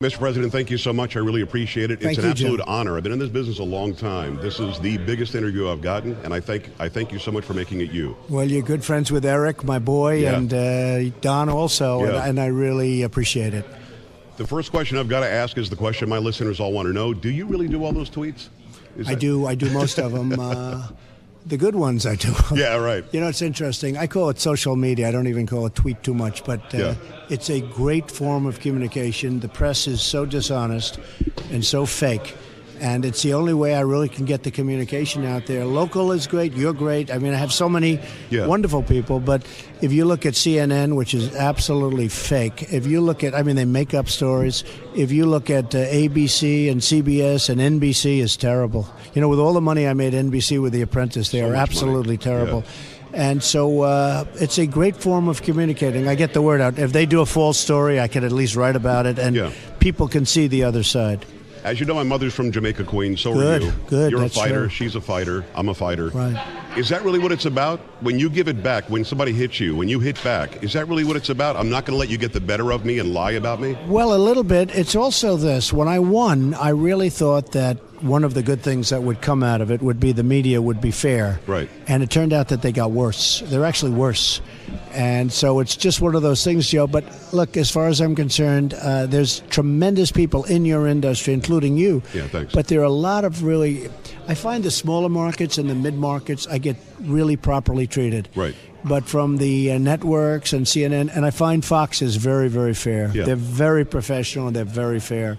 Mr. President, thank you so much. I really appreciate it. It's an absolute honor. I've been in this business a long time. This is the biggest interview I've gotten, and I thank you so much for making it you. Well, you're good friends with Eric, my boy, and Don also, and I really appreciate it. The first question I've got to ask is the question my listeners all want to know. Do you really do all those tweets? I do most of them. The good ones I do. Yeah, right. You know, it's interesting. I call it social media. I don't even call it tweet too much, but it's a great form of communication. The press is so dishonest and so fake, and it's the only way I really can get the communication out there. Local is great. You're great. I mean, I have so many wonderful people, but if you look at CNN, which is absolutely fake, if you look at, they make up stories. If you look at ABC and CBS and NBC is terrible. You know, with all the money I made NBC with The Apprentice, they are absolutely terrible. Yeah. And so it's a great form of communicating. I get the word out. If they do a false story, I can at least write about it, and people can see the other side. As you know, my mother's from Jamaica, Queens. So are you. Good. You're a fighter. She's a fighter. I'm a fighter. Right. Is that really what it's about? When you give it back, when somebody hits you, when you hit back, is that really what it's about? I'm not going to let you get the better of me and lie about me? Well, a little bit. It's also this. When I won, I really thought that one of the good things that would come out of it would be the media would be fair. Right. And it turned out that they got worse. They're actually worse. And so it's just one of those things, Joe. But look, as far as I'm concerned, there's tremendous people in your industry, including you. Yeah, thanks. But there are a lot of I find the smaller markets and the mid-markets, I get really properly treated. Right. But from the networks and CNN, and I find Fox is very, very fair. Yeah. They're very professional and they're very fair.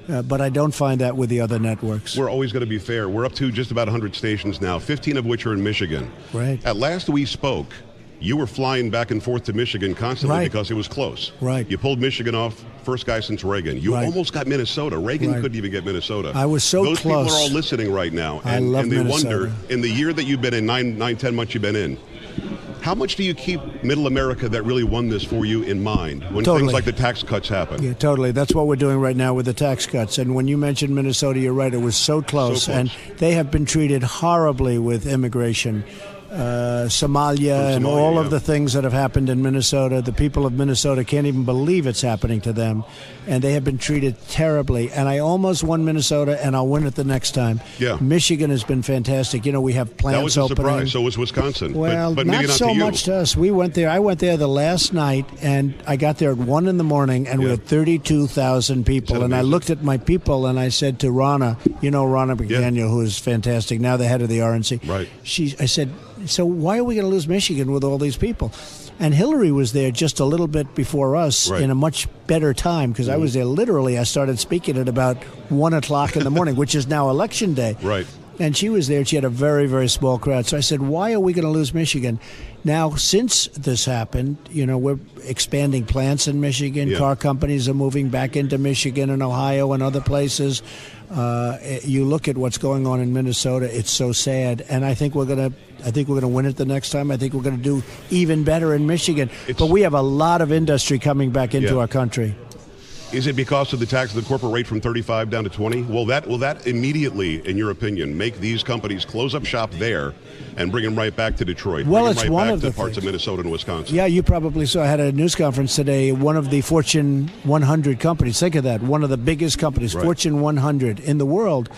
But I don't find that with the other networks. We're always going to be fair. We're up to just about 100 stations now, 15 of which are in Michigan. Right. At last we spoke, you were flying back and forth to Michigan constantly because it was close. Right. You pulled Michigan off, first guy since Reagan. You almost got Minnesota. Reagan couldn't even get Minnesota. I was so Those close. Those people are all listening right now. I love and they Minnesota. wonder, in the year that you've been in, 10 months you've been in, how much do you keep Middle America that really won this for you in mind when things like the tax cuts happen? Yeah, totally. That's what we're doing right now with the tax cuts. And when you mentioned Minnesota, you're right. It was so close. And they have been treated horribly with immigration. Somalia and all of the things that have happened in Minnesota. The people of Minnesota can't even believe it's happening to them. And they have been treated terribly. And I almost won Minnesota, and I'll win it the next time. Yeah. Michigan has been fantastic. You know, we have plants opening. That was a surprise. So was Wisconsin. Well, but maybe not so to you. much to us. We went there. I went there the last night, and I got there at 1 in the morning, and we had 32,000 people. And I looked at my people, and I said to Ronna, Ronna McDaniel, who is fantastic, now the head of the RNC. Right. I said, so why are we going to lose Michigan with all these people? And Hillary was there just a little bit before us in a much better time, because I was there literally. I started speaking at about 1 o'clock in the morning, which is now election day. Right. And she was there. She had a very, very small crowd. So I said, why are we going to lose Michigan? Now, since this happened, we're expanding plants in Michigan. Yeah. Car companies are moving back into Michigan and Ohio and other places. You look at what's going on in Minnesota, it's so sad. And I think we're going to win it the next time. I think we're going to do even better in Michigan. But we have a lot of industry coming back into our country. Is it because of the tax of the corporate rate from 35 down to 20? Will that immediately, in your opinion, make these companies close up shop there and bring them right back to Detroit? Well, bring it's them one right of back the to parts things. of Minnesota and Wisconsin. Yeah, you probably saw. I had a news conference today. One of the Fortune 100 companies, think of that, one of the biggest companies, Fortune 100 in the world,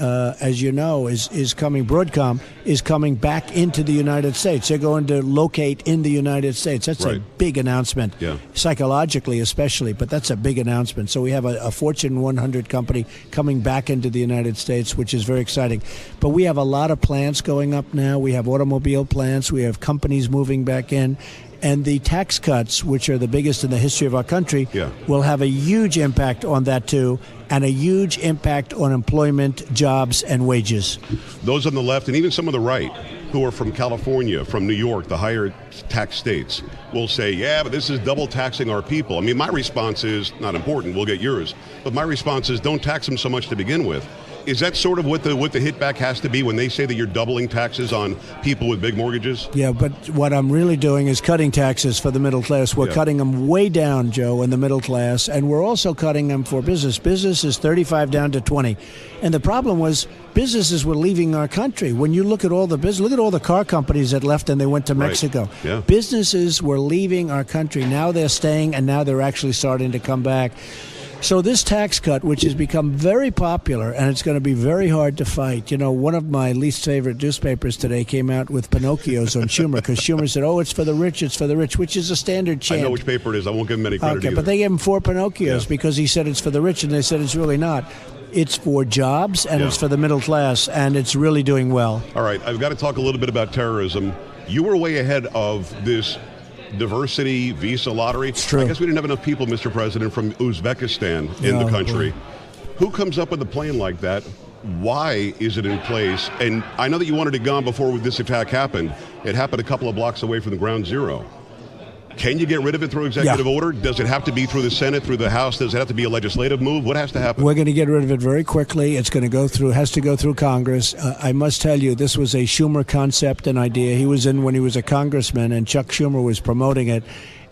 as you know, is coming. Broadcom is coming back into the United States. They're going to locate in the United States. That's a big announcement, psychologically especially, but that's a big announcement. So we have a Fortune 100 company coming back into the United States, which is very exciting. But we have a lot of plants going up now. We have automobile plants. We have companies moving back in. And the tax cuts, which are the biggest in the history of our country, will have a huge impact on that, too, and a huge impact on employment, jobs, and wages. Those on the left, and even some on the right, who are from California, from New York, the higher tax states, will say, yeah, but this is double taxing our people. I mean, my response is, not important, we'll get yours, but my response is don't tax them so much to begin with. Is that sort of what the hit back has to be when they say that you're doubling taxes on people with big mortgages? Yeah, but what I'm really doing is cutting taxes for the middle class. We're cutting them way down, Joe, in the middle class, and we're also cutting them for business. Business is 35 down to 20. And the problem was businesses were leaving our country. When you look at all the business, look at all the car companies that left and they went to Mexico. Yeah. Businesses were leaving our country. Now they're staying, and now they're actually starting to come back. So this tax cut, which has become very popular, and it's going to be very hard to fight. You know, one of my least favorite newspapers today came out with Pinocchios on Schumer, because Schumer said, "Oh, it's for the rich, it's for the rich," which is a standard chant. I know which paper it is. I won't give him any credit either. But they gave him 4 Pinocchios because he said it's for the rich, and they said it's really not. It's for jobs, and it's for the middle class, and it's really doing well. All right, I've got to talk a little bit about terrorism. You were way ahead of this diversity visa lottery. It's true. I guess we didn't have enough people, Mr. President, from Uzbekistan in the country. Boy. Who comes up with a plan like that? Why is it in place? And I know that you wanted it gone before this attack happened. It happened a couple of blocks away from the ground zero. Can you get rid of it through executive order? Does it have to be through the Senate, through the House? Does it have to be a legislative move? What has to happen? We're going to get rid of it very quickly. It's going to go through, has to go through Congress. I must tell you, this was a Schumer concept and idea. He was in when he was a congressman, and Chuck Schumer was promoting it.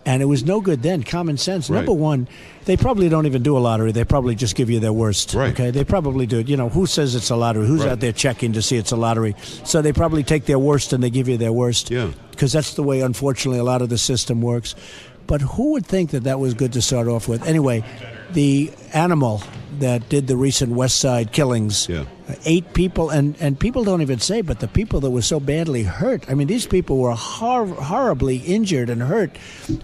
And it was no good then. Common sense. Number one, they probably don't even do a lottery. They probably just give you their worst. Right. Okay, they probably do it. You know, who says it's a lottery? Who's out there checking to see it's a lottery? So they probably take their worst and they give you their worst. Yeah. Because that's the way, unfortunately, a lot of the system works. But who would think that that was good to start off with? Anyway, the animal that did the recent West Side killings, 8 people, and people don't even say, but the people that were so badly hurt. I mean, these people were horribly injured and hurt,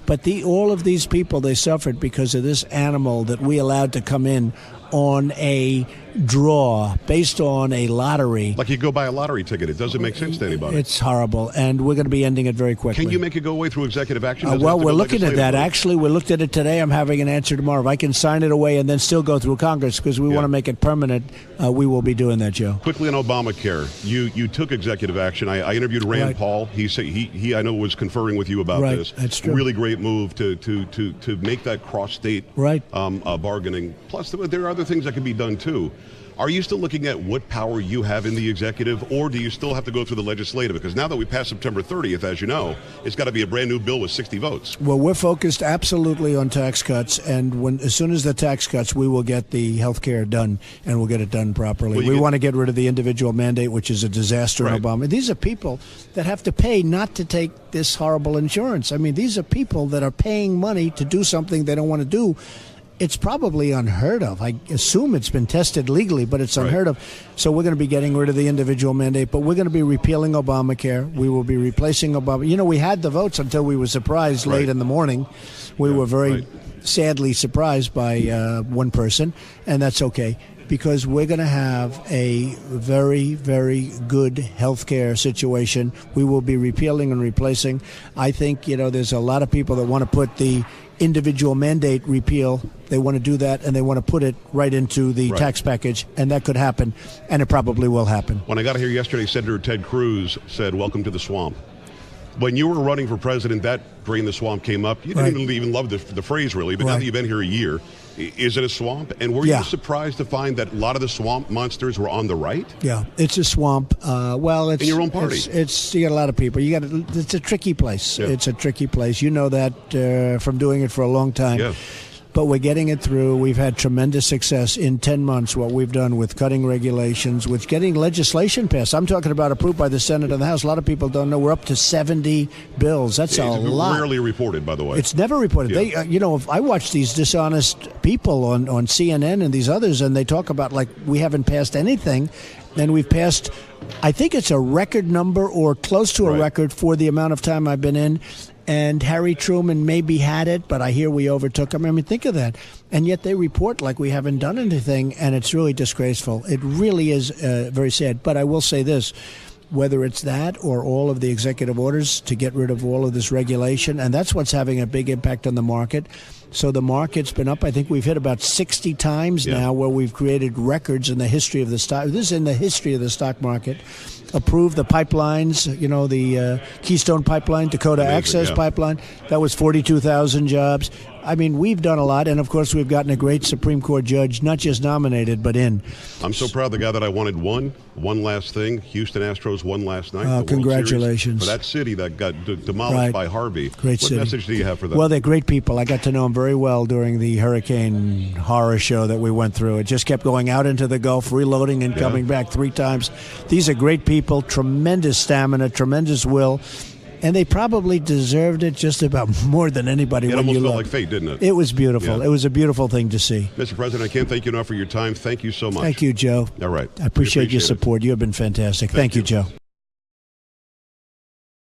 but all of these people, they suffered because of this animal that we allowed to come in on a draw based on a lottery. Like you go buy a lottery ticket. It doesn't make sense to anybody. It's horrible, and we're going to be ending it very quickly. Can you make it go away through executive action? Well, we're looking at that. Actually, we looked at it today. I'm having an answer tomorrow. If I can sign it away and then still go through Congress, because we want to make it permanent, we will be doing that, Joe. Quickly on Obamacare, you took executive action. I interviewed Rand Paul. He I know was conferring with you about this. That's true. Really great move to make that cross-state bargaining. Plus, there are other things that can be done too. Are you still looking at what power you have in the executive, or do you still have to go through the legislative? Because now that we passed September 30th, as you know, it's got to be a brand new bill with 60 votes. Well, we're focused absolutely on tax cuts, and as soon as the tax cuts, we will get the health care done, and we'll get it done properly. We want to get rid of the individual mandate, which is a disaster in Obama. These are people that have to pay not to take this horrible insurance. I mean, these are people that are paying money to do something they don't want to do. It's probably unheard of. I assume it's been tested legally, but it's unheard of. So we're going to be getting rid of the individual mandate, but we're going to be repealing Obamacare. We will be replacing Obama. You know, we had the votes until we were surprised late in the morning. We were very sadly surprised by one person, and that's okay, because we're going to have a very, very good health care situation. We will be repealing and replacing. I think, you know, there's a lot of people that want to put the individual mandate repeal. They want to do that, and they want to put it right into the tax package, and that could happen, and it probably will happen. When I got here yesterday, Senator Ted Cruz said, "Welcome to the swamp." When you were running for president, that drain the swamp came up. You didn't even love the phrase, really, but now that you've been here a year, is it a swamp? And were you surprised to find that a lot of the swamp monsters were on the right? Yeah, it's a swamp. Well, it's in your own party. It's you got a lot of people. It's a tricky place. Yeah. It's a tricky place. You know that from doing it for a long time. Yeah. But we're getting it through. We've had tremendous success in 10 months, what we've done with cutting regulations, with getting legislation passed. I'm talking about approved by the Senate and the House. A lot of people don't know we're up to 70 bills. That's a lot. It's rarely reported, by the way. It's never reported. Yeah. They, if I watch these dishonest people on CNN and these others, and they talk about like we haven't passed anything, and we've passed, I think it's a record number or close to a record for the amount of time I've been in. And Harry Truman maybe had it, but I hear we overtook him. I mean, think of that. And yet they report like we haven't done anything, and it's really disgraceful. It really is very sad. But I will say this, whether it's that or all of the executive orders to get rid of all of this regulation, and that's what's having a big impact on the market. So the market's been up. I think we've hit about 60 times now where we've created records in the history of the stock. This is in the history of the stock market. Approved the pipelines, the Keystone Pipeline, Dakota Access Pipeline. That was 42,000 jobs. I mean, we've done a lot, and of course we've gotten a great Supreme Court judge, not just nominated, but in. I'm so proud of the guy that I wanted one last thing. Houston Astros won last night. Congratulations. For that city that got demolished by Harvey. Great what city. Message do you have for them? Well, they're great people. I got to know them very well during the hurricane horror show that we went through. It just kept going out into the Gulf, reloading and coming back 3 times. These are great people, tremendous stamina, tremendous will. And they probably deserved it just about more than anybody. It when almost you felt look. like fate, didn't it? It was beautiful. Yeah. It was a beautiful thing to see. Mr. President, I can't thank you enough for your time. Thank you so much. Thank you, Joe. All right. I appreciate your it. support. You have been fantastic. Thank you, Joe.